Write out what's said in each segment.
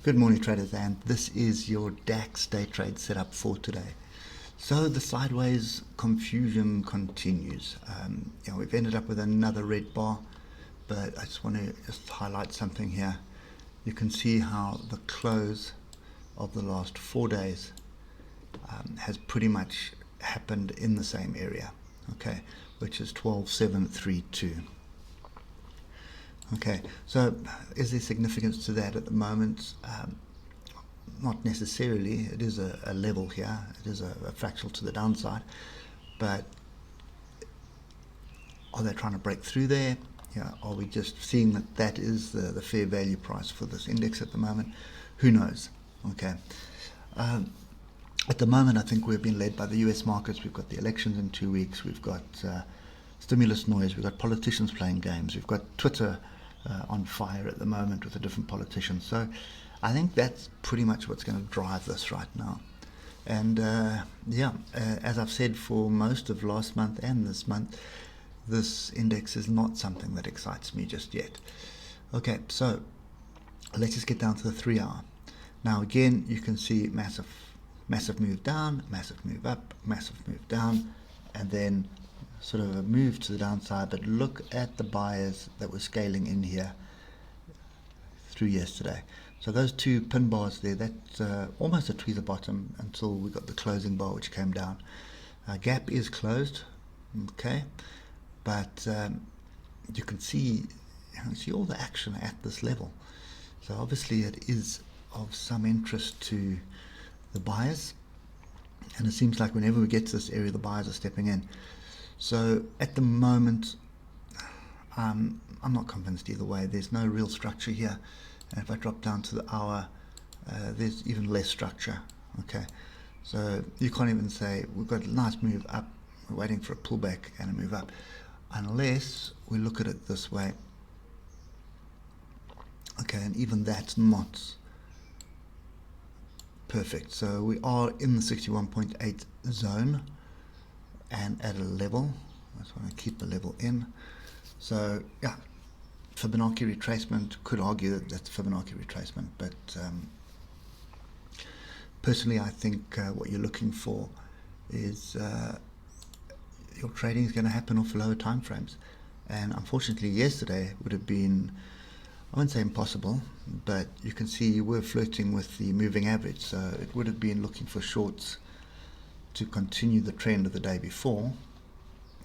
Good morning, traders, and this is your DAX day trade setup for today. So the sideways confusion continues. We've ended up with another red bar, but I just want to highlight something here. You can see how the close of the last 4 days has pretty much happened in the same area, okay, which is 12,732. Okay, so is there significance to that at the moment? Not necessarily. It is a level here. It is a fractional to the downside. But are they trying to break through there? Are we just seeing that that is the fair value price for this index at the moment? Who knows? Okay. At the moment, I think we've been led by the US markets. We've got the elections in 2 weeks. We've got stimulus noise. We've got politicians playing games. We've got Twitter on fire at the moment with the different politicians. So I think that's pretty much what's going to drive this right now. And as I've said for most of last month and this month, this index is not something that excites me just yet. Okay, so let's just get down to the 3 hour. Now again, you can see massive move down, massive move up, massive move down, and then sort of a move to the downside. But look at the buyers that were scaling in here through yesterday. So those two pin bars there, that's almost a tweezer bottom until we got the closing bar, which came down. Gap is closed, okay, but you can see all the action at this level. So obviously it is of some interest to the buyers, and it seems like whenever we get to this area, the buyers are stepping in. So at the moment, I'm not convinced either way. There's no real structure here. And if I drop down to the hour, there's even less structure. Okay, so you can't even say we've got a nice move up, we're waiting for a pullback and a move up, unless we look at it this way. Okay, and even that's not perfect. So we are in the 61.8 zone and at a level. I just want to keep the level in. So yeah, Fibonacci retracement, could argue that that's Fibonacci retracement, but personally I think what you're looking for is your trading is going to happen off lower time frames, and unfortunately yesterday would have been, I wouldn't say impossible, but you can see you were flirting with the moving average, so it would have been looking for shorts to continue the trend of the day before.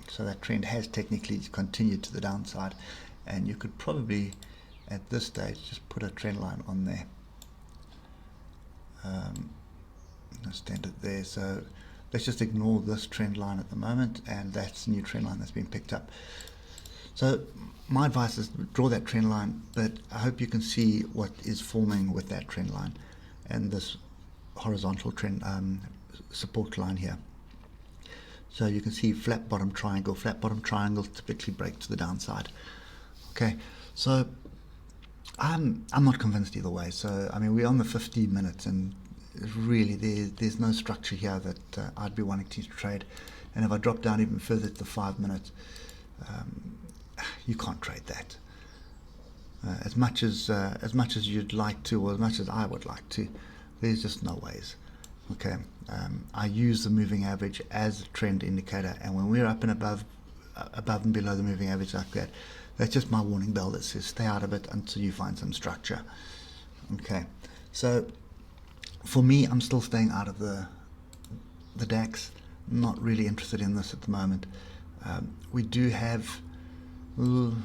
So that trend has technically continued to the downside, and you could probably at this stage just put a trend line on there. Stand it there. So let's just ignore this trend line at the moment, and that's a new trend line that's been picked up. So my advice is draw that trend line, but I hope you can see what is forming with that trend line and this horizontal trend support line here. So you can see flat bottom triangle typically break to the downside. Okay, so I'm not convinced either way. So I mean, we're on the 15 minutes, and really there's no structure here that I'd be wanting to trade. And if I drop down even further to the 5 minutes, you can't trade that. As much as you'd like to, or as much as I would like to, there's just no ways. Okay, I use the moving average as a trend indicator, and when we're up and above and below the moving average like that, that's just my warning bell that says stay out of it until you find some structure. Okay, so for me, I'm still staying out of the DAX. Not really interested in this at the moment. We do have, I'm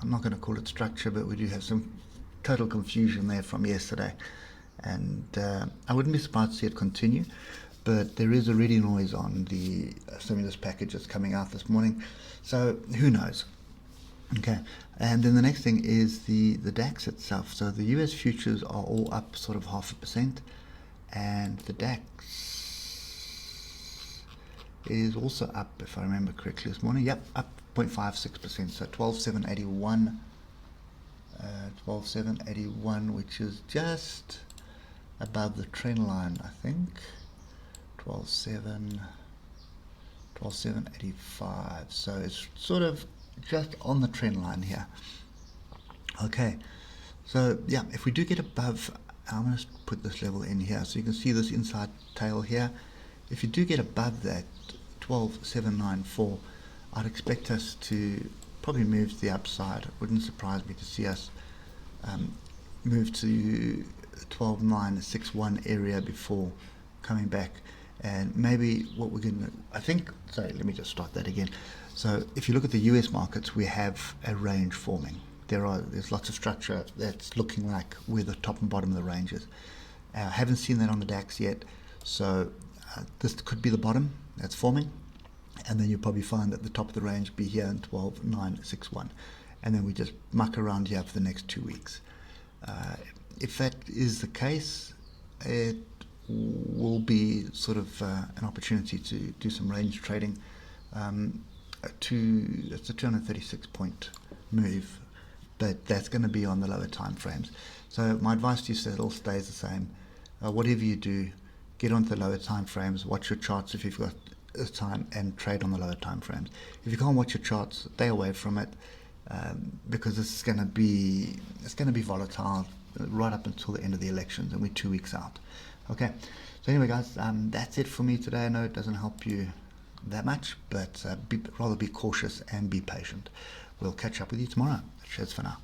not going to call it structure, but we do have some total confusion there from yesterday. And I wouldn't be surprised to see it continue, but there is already noise on the stimulus package that's coming out this morning, so who knows. Okay, and then the next thing is the DAX itself. So the US futures are all up sort of 0.5%, and the DAX is also up, if I remember correctly this morning. Yep, up 0.56%, so 12,781, 12,781, which is just above the trend line, I think. 12,785. So it's sort of just on the trend line here. Okay, so yeah, if we do get above I'm going to put this level in here so you can see this inside tail here. If you do get above that 12,794, I'd expect us to probably move to the upside. It wouldn't surprise me to see us move to 12,961 area before coming back. And maybe what we're going to, I think, sorry, let me just start that again. So if you look at the US markets, we have a range forming. There's lots of structure that's looking like where the top and bottom of the range is. I haven't seen that on the DAX yet, so this could be the bottom that's forming, and then you'll probably find that the top of the range be here in 12,961, and then we just muck around here for the next 2 weeks. If that is the case, it will be sort of an opportunity to do some range trading. It's a 236 point move, but that's going to be on the lower time frames. So my advice to you still stays the same. Whatever you do, get onto the lower time frames, watch your charts if you've got time, and trade on the lower time frames. If you can't watch your charts, stay away from it, because it's going to be volatile right up until the end of the elections, and we're 2 weeks out. Okay, so anyway, guys, that's it for me today. I know it doesn't help you that much, but rather be cautious and be patient. We'll catch up with you tomorrow. Cheers for now.